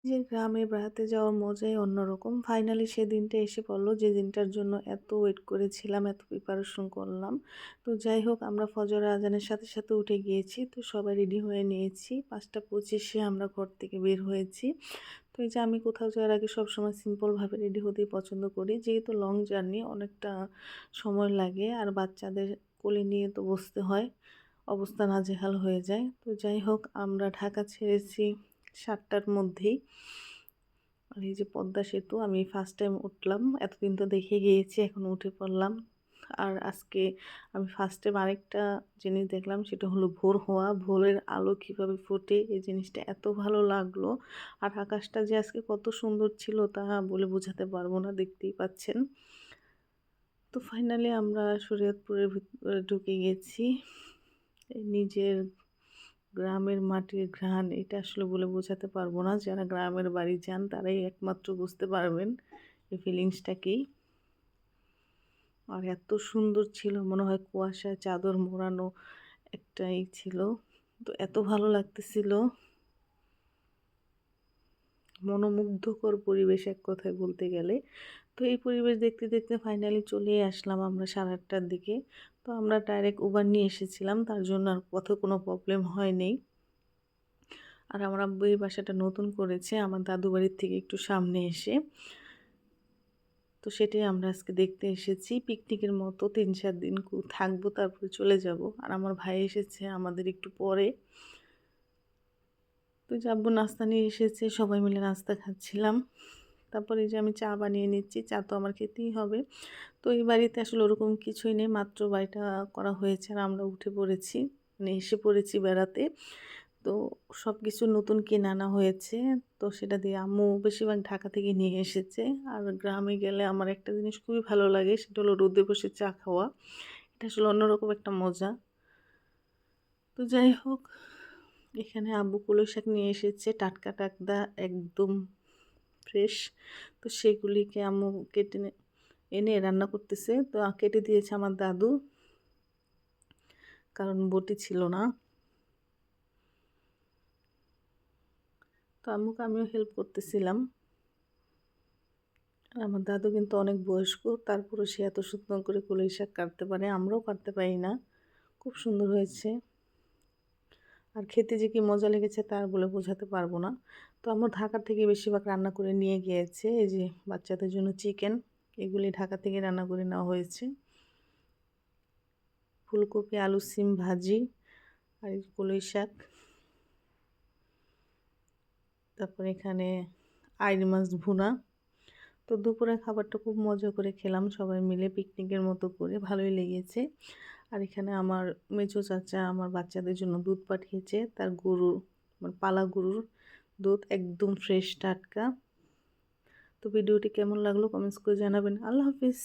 যে গ্রামে বেড়াতে যাওয়ার মজাই অন্যরকম। ফাইনালি সেদিনটা এসে পড়ল, যে দিনটার জন্য এত ওয়েট করেছিলাম, এত প্রিপারেশন করলাম। তো যাই হোক, আমরা ফজরের আজানের সাথে সাথে উঠে গিয়েছি। তো সবাই রেডি হয়ে নিয়েছি। ৫টা ২৫-এ আমরা ঘর থেকে বের হয়েছি। তো এই যে আমি কোথাও যাওয়ার আগে সবসময় সিম্পলভাবে রেডি হতেই পছন্দ করি। যেহেতু লং জার্নি, অনেকটা সময় লাগে আর বাচ্চাদের কোলে নিয়ে তো বসতে হয়। অবস্থা নাজেহাল হয়ে যায়। তো যাই হোক, আমরা ঢাকা ছেড়েছি ৭টার মধ্যেই। আর এই যে পদ্মা সেতু, আমি ফার্স্ট টাইম উঠলাম। এতদিন তো দেখে গিয়েছি, এখন উঠে পড়লাম। আর আজকে আমি ফার্স্ট টাইম আরেকটা জিনিস দেখলাম, সেটা হলো ভোর হওয়া। ভোরের আলো কিভাবে ফোটে, এই জিনিসটা এত ভালো লাগলো। আর আকাশটা যে আজকে কত সুন্দর ছিল তা বলে বোঝাতে পারবো না, দেখতেই পাচ্ছেন। তো ফাইনালি আমরা শরীয়তপুরের ভিতরে ঢুকে গেছি। নিজের গ্রামের মাটির ঘ্রাণ, এটা আসলে বলে বোঝাতে পারবো না। যারা গ্রামের বাড়ি যান তারাই একমাত্র বুঝতে পারবেন এই ফিলিংসটা কি। আর এত সুন্দর ছিল, মনে হয় কুয়াশায় চাদর মোড়ানো একটাই ছিল। তো এত ভালো লাগতেছিল, মনোমুগ্ধকর পরিবেশ এক কথায় বলতে গেলে। তো এই পরিবেশ দেখতে দেখতে ফাইনালি চলে আসলাম আমরা 8:30টার দিকে। তো আমরা ডাইরেক্ট উবার নিয়ে এসেছিলাম, তার জন্য আর পথে কোনো প্রবলেম হয়নি। আর আমার আব্বু এই বাসাটা নতুন করেছে আমার দাদু বাড়ির থেকে একটু সামনে এসে। তো সেটাই আমরা আজকে দেখতে এসেছি। পিকনিকের মতো ৩-৪ দিন থাকবো, তারপরে চলে যাব। আর আমার ভাই এসেছে আমাদের একটু পরে। তো যে আব্বু নাস্তা নিয়ে এসেছে, সবাই মিলে নাস্তা খাচ্ছিলাম। তারপরে এই যে আমি চা বানিয়ে নিচ্ছি, চা তো আমার খেতেই হবে। তো এই বাড়িতে আসলে ওরকম কিছুই নেই, মাত্র বাড়িটা করা হয়েছে আর আমরা উঠে পড়েছি, মানে এসে পড়েছি বেড়াতে। তো সব কিছু নতুন কিনে আনা হয়েছে। তো সেটা দিয়ে আম্মু বেশিরভাগ ঢাকা থেকে নিয়ে এসেছে। আর গ্রামে গেলে আমার একটা জিনিস খুবই ভালো লাগে, সেটা হলো রোদে বসে চা খাওয়া। এটা আসলে অন্যরকম একটা মজা। তো যাই হোক, এখানে আব্বু কলই শাক নিয়ে এসেছে, টাটকা টাটকা একদম ফ্রেশ। তো সেগুলিকে আম্মু এনে রান্না করতেছে। তো কেটে দিয়েছে আমার দাদু, কারণ বটি ছিল না। তো আম্মুকে আমিও হেল্প করতেছিলাম। আর আমার দাদু কিন্তু অনেক বয়স্ক, তারপরে সে এত সুন্দর করে কলই শাক কাটতে পারে, আমরাও কাটতে পারি না। খুব সুন্দর হয়েছে। আর খেতে যে কি মজা লেগেছে তার বলে বোঝাতে পারবো না। তো আমার ঢাকা থেকে বেশিরভাগ রান্না করে নিয়ে গিয়েছে। এই যে বাচ্চাদের জন্য চিকেন, এগুলি ঢাকা থেকে রান্না করে নেওয়া হয়েছে। ফুলকপি আলু সিম ভাজি, আর এই কলই শাক। তারপর এখানে আইড় মাছ ভুনা। তো দুপুরের খাবারটা খুব মজা করে খেলাম সবাই মিলে, পিকনিকের মতো করে, ভালোই লেগেছে। আর এখানে আমার মেজো চাচা আমার বাচ্চাদের জন্য দুধ পাঠিয়েছে, তার গরুর, মানে পালা গরুর দুধ, একদম ফ্রেশ টাটকা। তো ভিডিওটি কেমন লাগলো কমেন্টস করে জানাবেন। আল্লাহ হাফিজ।